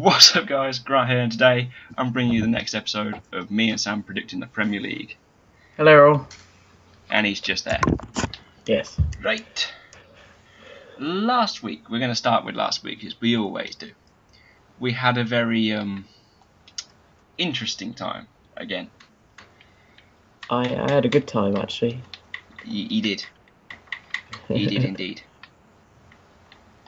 What's up guys, Grant here, and today I'm bringing you the next episode of me and Sam predicting the Premier League. Hello. And he's just there. Yes. Right. Last week, we're going to start with last week, as we always do. We had a very interesting time, again. I had a good time, actually. He did. He did indeed.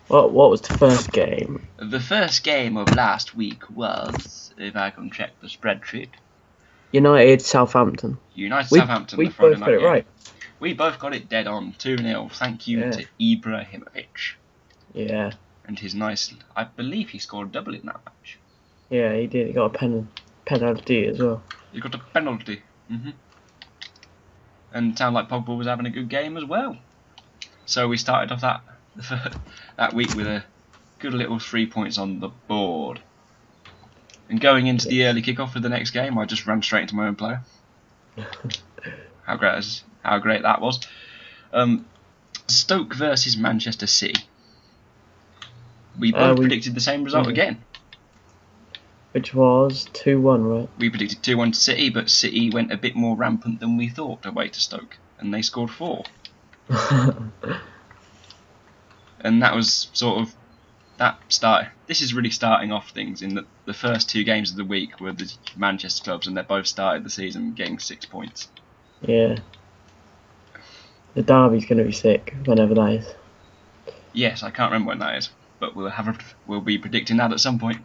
What was the first game? The first game of last week was, if I can check the spreadsheet, United Southampton. Southampton, we the Friday both night got it game. right. We both got it dead on, 2-0. Thank you to Ibrahimovic. Yeah. And his nice, I believe he scored a double in that match. Yeah, he did. He got a penalty as well. He got a penalty. And it sounded like Pogba was having a good game as well. So we started off that week with a good little 3 points on the board. And going into the early kickoff of the next game, I just ran straight into my own player. How great that was. Stoke versus Manchester City. We both predicted the same result again. Which was 2-1, right? We predicted 2-1 to City, but City went a bit more rampant than we thought away to Stoke, and they scored 4. And that was sort of that start. This is really starting off things in that the first 2 games of the week were the Manchester clubs, and they both started the season getting 6 points. Yeah. The derby's going to be sick whenever that is. Yes, I can't remember when that is, but we'll be predicting that at some point.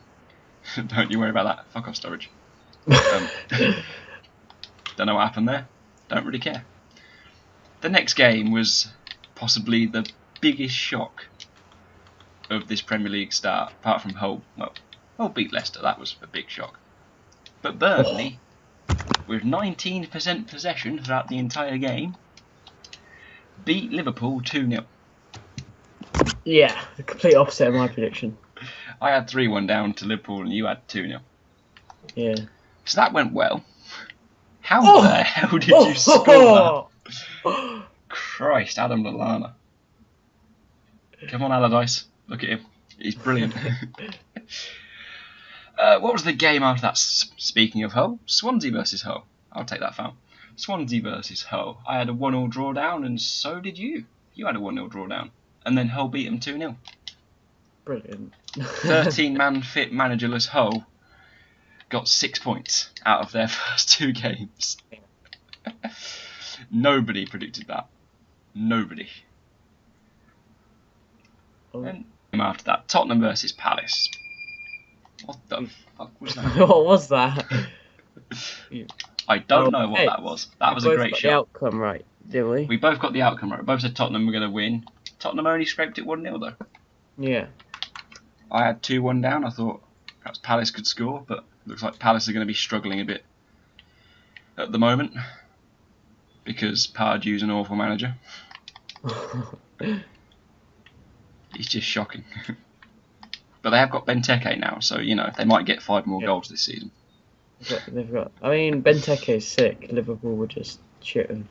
Don't you worry about that. Fuck off, storage. Don't know what happened there. Don't really care. The next game was possibly the biggest shock of this Premier League start, apart from Hull. Well, Hull beat Leicester. That was a big shock. But Burnley, with 19% possession throughout the entire game, beat Liverpool 2-0. Yeah, the complete opposite of my prediction. I had 3-1 down to Liverpool and you had 2-0. Yeah. So that went well. How the hell did you score that? Christ, Adam Lallana. Come on, Allardyce. Look at him. He's brilliant. What was the game after that? Speaking of Hull, Swansea versus Hull. I'll take that foul. Swansea versus Hull. I had a 1-1 draw down, and so did you. You had a 1-0 draw down. And then Hull beat them 2-0. Brilliant. 13-man fit managerless Hull got 6 points out of their first 2 games. Nobody predicted that. Nobody. And after that, Tottenham versus Palace. What the fuck was that? What was that? I don't know what that was. That was a great shot. The outcome right, didn't we? We both got the outcome right. We both said Tottenham were going to win. Tottenham only scraped it 1-0 though. Yeah. I had 2-1 down. I thought perhaps Palace could score, but it looks like Palace are going to be struggling a bit at the moment because Pardew's an awful manager. He's just shocking. But they have got Benteke now, so you know they might get 5 more goals this season. They've got. I mean, Benteke is sick. Liverpool would just shoot him.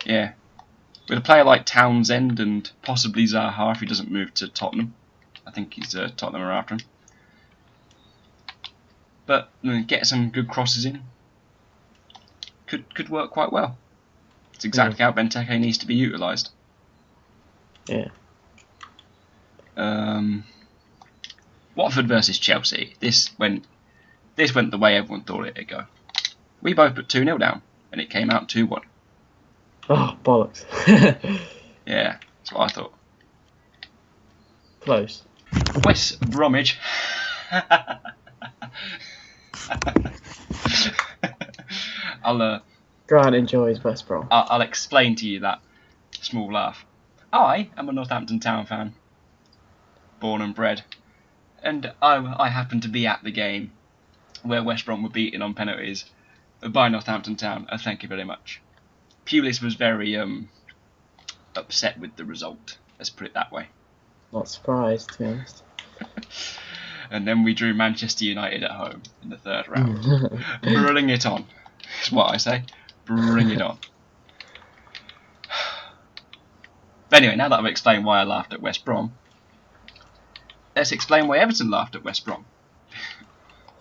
Yeah, with a player like Townsend and possibly Zaha if he doesn't move to Tottenham. I think he's Tottenham are after him. But get some good crosses in. Could work quite well. It's exactly how Benteke needs to be utilised. Yeah. Watford versus Chelsea. This went the way everyone thought it'd go. We both put 2-0 down, and it came out 2-1. Oh, bollocks. Yeah, that's what I thought. Close. West Bromwich. Grant enjoys West Brom. I'll explain to you that small laugh. I am a Northampton Town fan, born and bred, and I happened to be at the game where West Brom were beaten on penalties by Northampton Town. Thank you very much. Pulis was very upset with the result. Let's put it that way. Not surprised, to be honest. And then we drew Manchester United at home in the 3rd round. Bring it on, is what I say. Bring it on. But anyway, now that I've explained why I laughed at West Brom, let's explain why Everton laughed at West Brom.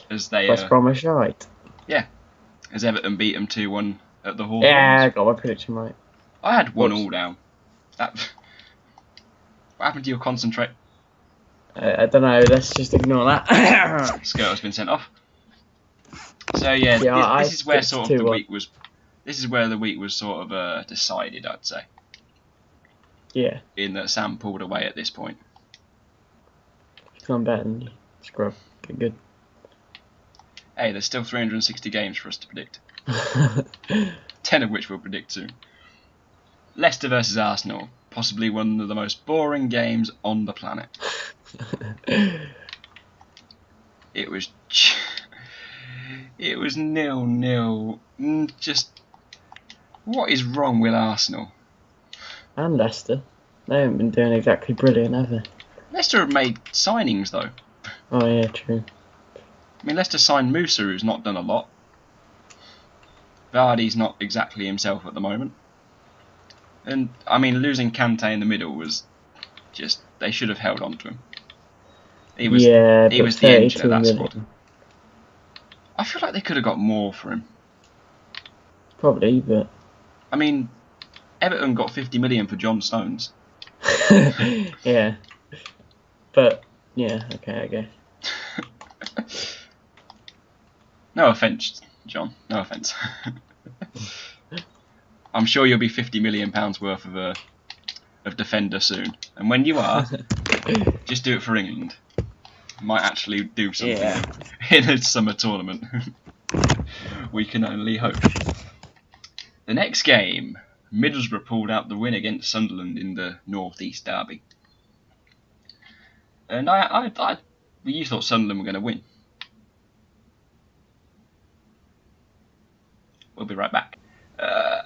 as they West Brom are shite. as Everton beat them 2-1 at the Hawthorns. Yeah, I got my prediction right. I had 1 Whoops. all down. That. What happened to your concentrate? I don't know. Let's just ignore that. Skirt has been sent off. So yeah, this is where sort of the week was. This is where the week was sort of decided, I'd say. Yeah. In that Sam pulled away at this point. It's gone better than you. Scrub. Good. Hey, there's still 360 games for us to predict. 10 of which we'll predict soon. Leicester versus Arsenal. Possibly one of the most boring games on the planet. It was 0-0. Just, what is wrong with Arsenal? And Leicester. They haven't been doing exactly brilliant, have they? Leicester have made signings though. Oh yeah, true. I mean, Leicester signed Musa, who's not done a lot. Vardy's not exactly himself at the moment. And, I mean, losing Kante in the middle was just... They should have held on to him. He was the engine of that squad. I feel like they could have got more for him. Probably, but... I mean, Everton got 50 million for John Stones. Yeah. But, yeah, okay, I guess. No offence, John. No offence. I'm sure you'll be £50 million worth of defender soon. And when you are, just do it for England. Might actually do something in a summer tournament. We can only hope. The next game, Middlesbrough pulled out the win against Sunderland in the North East derby. And you thought Sunderland were going to win. We'll be right back.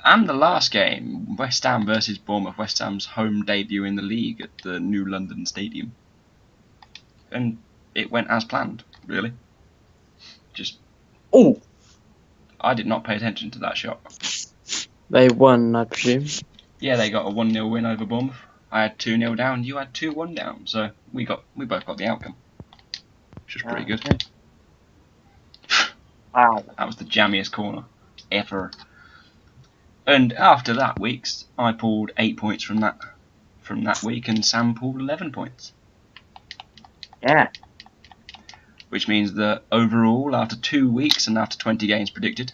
And the last game, West Ham versus Bournemouth. West Ham's home debut in the league at the New London Stadium. And it went as planned, really. Just... Oh! I did not pay attention to that shot. They won, I presume. Yeah, they got a 1-0 win over Bournemouth. I had 2-0 down, you had 2-1 down. So we both got the outcome. Which was pretty good. Okay. Wow. That was the jammiest corner ever. And after that week's, I pulled 8 points from that week, and Sam pulled 11 points. Yeah. Which means that overall, after 2 weeks and after 20 games predicted,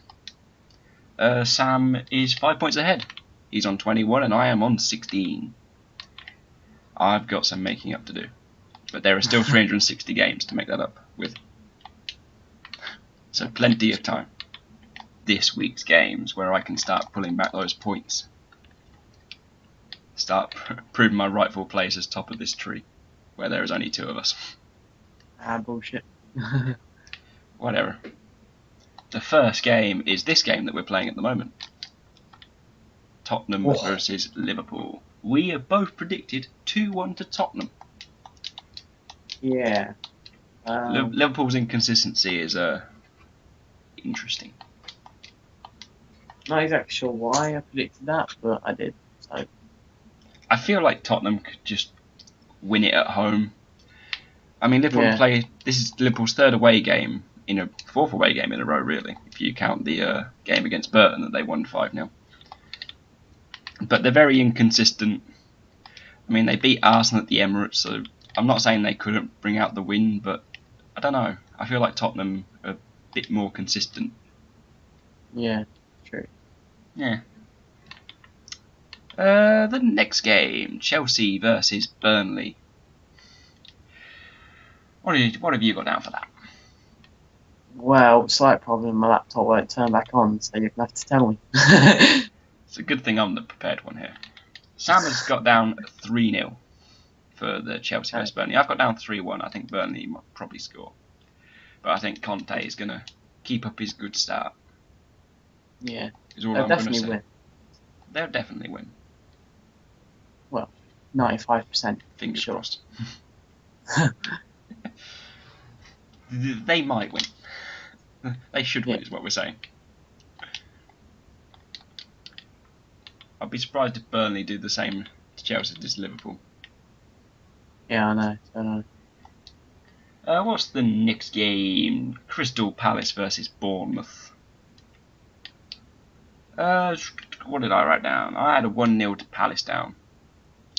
Sam is 5 points ahead. He's on 21 and I am on 16. I've got some making up to do. But there are still 360 games to make that up with. So plenty of time. This week's games where I can start pulling back those points. Start proving my rightful place as top of this tree, where there is only 2 of us. Bullshit. Whatever. The first game is this game that we're playing at the moment. Tottenham versus Liverpool. We have both predicted 2-1 to Tottenham. Yeah. Liverpool's inconsistency is interesting. Not exactly sure why I predicted that, but I did. So I feel like Tottenham could just win it at home. I mean, Liverpool play. This is Liverpool's 3rd away game in a 4th away game in a row, really, if you count the game against Burton that they won 5-0. But they're very inconsistent. I mean, they beat Arsenal at the Emirates, so I'm not saying they couldn't bring out the win, but I don't know. I feel like Tottenham are a bit more consistent. Yeah, true. Yeah. The next game, Chelsea versus Burnley. What have you got down for that? Well, slight problem, my laptop won't turn back on, so you're going to have to tell me. It's a good thing I'm the prepared one here. Sam has got down 3-0 for the Chelsea versus Burnley. I've got down 3-1. I think Burnley might probably score. But I think Conte is going to keep up his good start. Yeah. Is all They'll I'm going to definitely say. win. They'll definitely win. Well, 95%. Fingers sure. crossed. They might win. They should win, is what we're saying. I'd be surprised if Burnley do the same to Chelsea as Liverpool. Yeah, I know. What's the next game? Crystal Palace versus Bournemouth. What did I write down? I had a 1-0 to Palace down.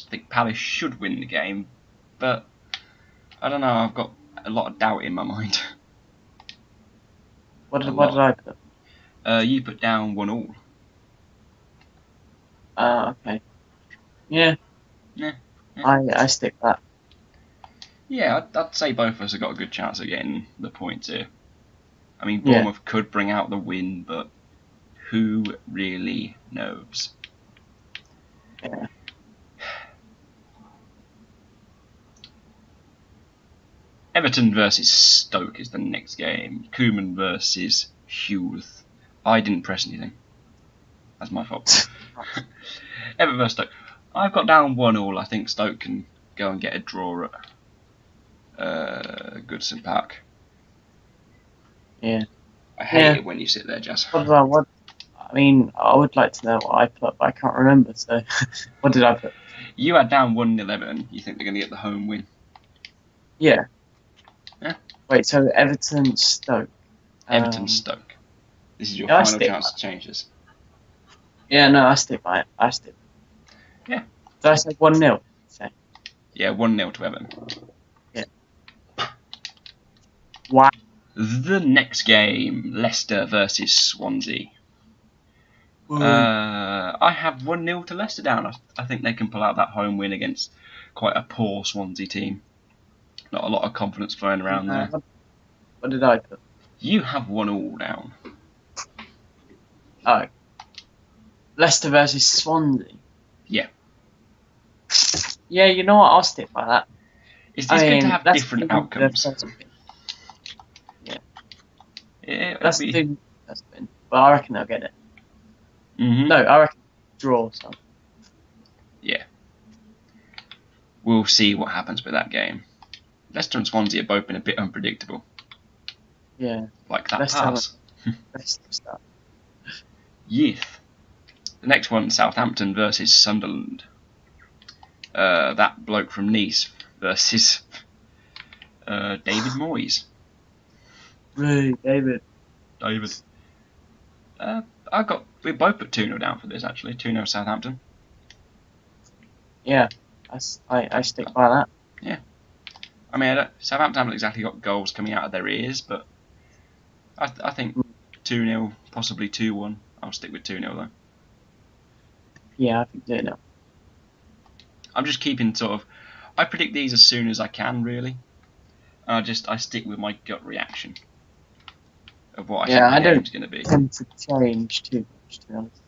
I think Palace should win the game, but I don't know, I've got a lot of doubt in my mind. What did I put? You put down 1-1. Okay. Yeah. Yeah. I stick that. Yeah, I'd say both of us have got a good chance of getting the points here. I mean, Bournemouth could bring out the win, but who really knows? Yeah. Everton versus Stoke is the next game. Koeman versus Hughes. I didn't press anything. That's my fault. Everton versus Stoke. I've got down 1-1. I think Stoke can go and get a draw at Goodson Park. Yeah. I hate it when you sit there, Jazz. I mean, I would like to know what I put, but I can't remember. So, what did I put? You had down 1-0 Everton. You think they're going to get the home win? Yeah. Yeah. Wait, so Everton Stoke. Everton Stoke. This is your final chance to change this. Yeah, no, I stick by it. I stick. Yeah. Did I say 1-0? Yeah, 1-0 to Everton. Yeah. Wow. The next game, Leicester versus Swansea. I have 1-0 to Leicester down. I think they can pull out that home win against quite a poor Swansea team. Not a lot of confidence flowing around there. What did I put? You have 1-1 down. Oh. Leicester versus Swansea. Yeah. Yeah, you know what? I'll stick by that. It's good to have different outcomes. Yeah. That's the thing. But I reckon they'll get it. Mm-hmm. No, I reckon draw. So. Yeah. We'll see what happens with that game. Leicester and Swansea have both been a bit unpredictable. Yeah. Like that Leicester pass. Yes. The next one, Southampton versus Sunderland. That bloke from Nice versus David Moyes. Really, David. We both put 2-0 down for this, actually. 2-0 Southampton. Yeah, I stick by that. Yeah. I mean, Southampton haven't exactly got goals coming out of their ears, but I think 2-0, possibly 2-1. I'll stick with 2-0 though. Yeah, I think 2-0. I'm just keeping sort of... I predict these as soon as I can, really. I stick with my gut reaction of what I think the game's going to be. I don't tend to change too much, to be honest.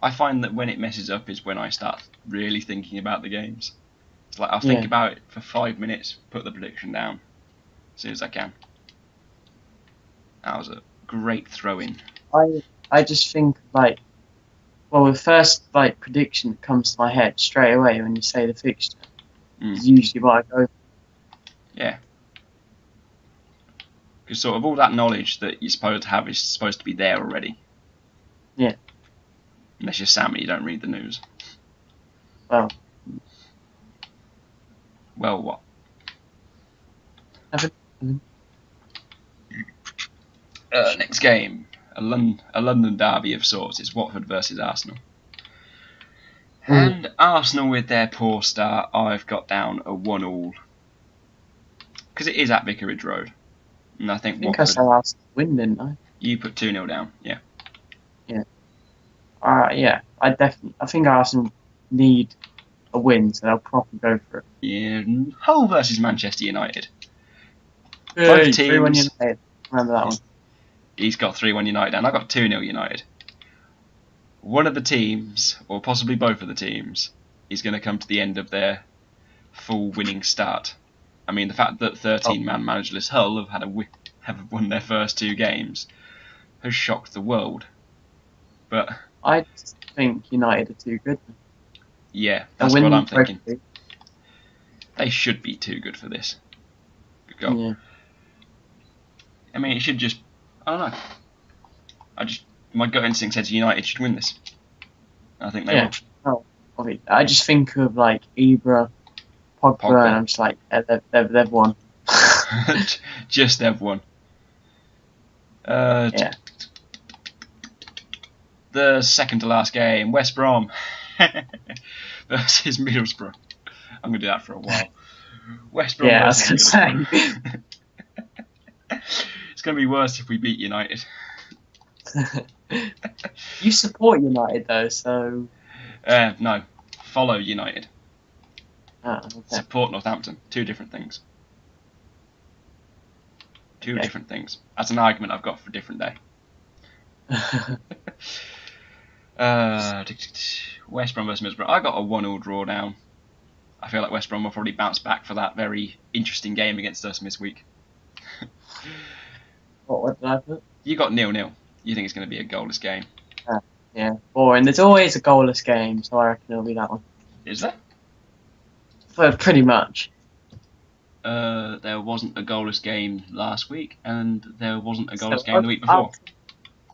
I find that when it messes up is when I start really thinking about the games. It's like I'll think about it for 5 minutes, put the prediction down as soon as I can. That was a great throw-in. I just think, like, well, the first prediction that comes to my head straight away when you say the fixture is usually what I go for. Yeah. Because sort of all that knowledge that you're supposed to have is supposed to be there already. Yeah. Unless you're Sam and you don't read the news. Well, what? Next game, a London derby of sorts. It's Watford versus Arsenal. And Arsenal, with their poor start, I've got down a 1-1. Because it is at Vicarage Road. And I think Watford... I said Arsenal win, didn't I? You put 2-0 down, yeah. Yeah. Yeah, I think Arsenal need a win, so they'll probably go for it. Yeah, Hull versus Manchester United. Both teams... 3-1 United. Remember that one. He's got 3-1 United, and I got 2-0 United. One of the teams, or possibly both of the teams, is going to come to the end of their full winning start. I mean, the fact that 13-man managerless Hull have won their first 2 games has shocked the world. But I just think United are too good. Yeah, that's what I'm thinking. They should be too good for this. Good goal. Yeah. I mean, it should just... I don't know. My gut instinct says United should win this. I think they will. Oh, I just think of Ibra, Pogba, and I'm just like, they've won. Just everyone. Yeah. The second to last game, West Brom versus Middlesbrough. I'm gonna do that for a while. West Brom Yeah, I was versus gonna Middlesbrough. It's gonna be worse if we beat United. You support United though, so. No, follow United. Okay. Support Northampton. Two different things. Two Okay. different things. That's an argument I've got for a different day. West Brom versus Middlesbrough. I got a 1-1 draw down. I feel like West Brom will probably bounce back for that very interesting game against us this week. What did I put? You got 0-0. You think it's going to be a goalless game? Yeah, boring. There's always a goalless game, so I reckon it'll be that one. Is there? But pretty much. There wasn't a goalless game last week, and there wasn't a goalless game the week before.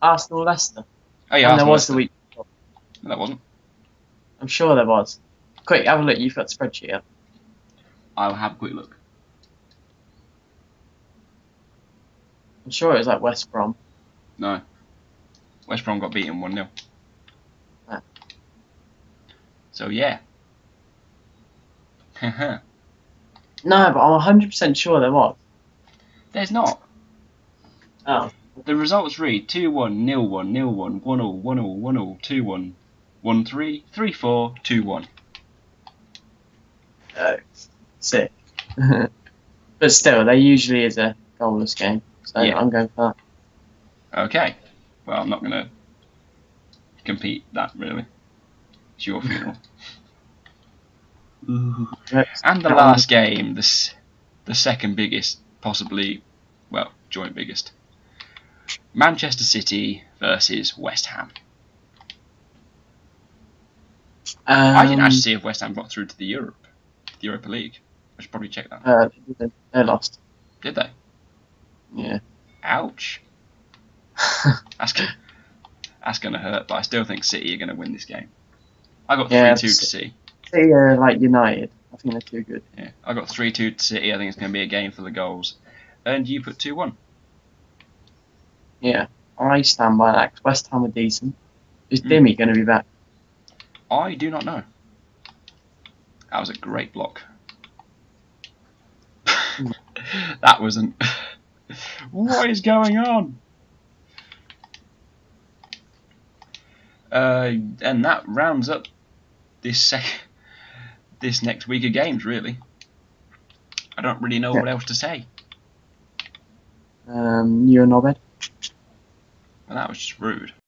Arsenal Leicester. Oh yeah, and there Arsenal, was Leicester. the week before. No, that wasn't. I'm sure there was. Quick, have a look. You've got the spreadsheet up. I'll have a quick look. I'm sure it was like West Brom. No. West Brom got beaten 1-0. Ah. So yeah. No, but I'm 100% sure there was. There's not. Oh. The results read 2-1, 0-1, 0-1, 1-0, 1-0, 1-0, 2-1, 1-3, 3-4, 2-1. Oh, sick. But still, there usually is a goalless game, so Yeah. I'm going for Okay. Well, I'm not going to compete that, really. It's your funeral. that. And the last game, the second biggest, possibly, well, joint biggest. Manchester City versus West Ham. I didn't actually see if West Ham got through to the Europa League. I should probably check that. They lost. Did they? Yeah. Ouch. That's going to hurt, but I still think City are going to win this game. I got 3-2 to City. City are like United. I think they're too good. Yeah, I got 3-2 to City. I think it's going to be a game for the goals. And you put 2-1. Yeah, I stand by that. 'Cause West Ham are decent. Is Dimmy going to be back? I do not know. That was a great block. That wasn't. What is going on? And that rounds up this next week of games. Really, I don't really know what else to say. You and Nobed. Well, that was just rude.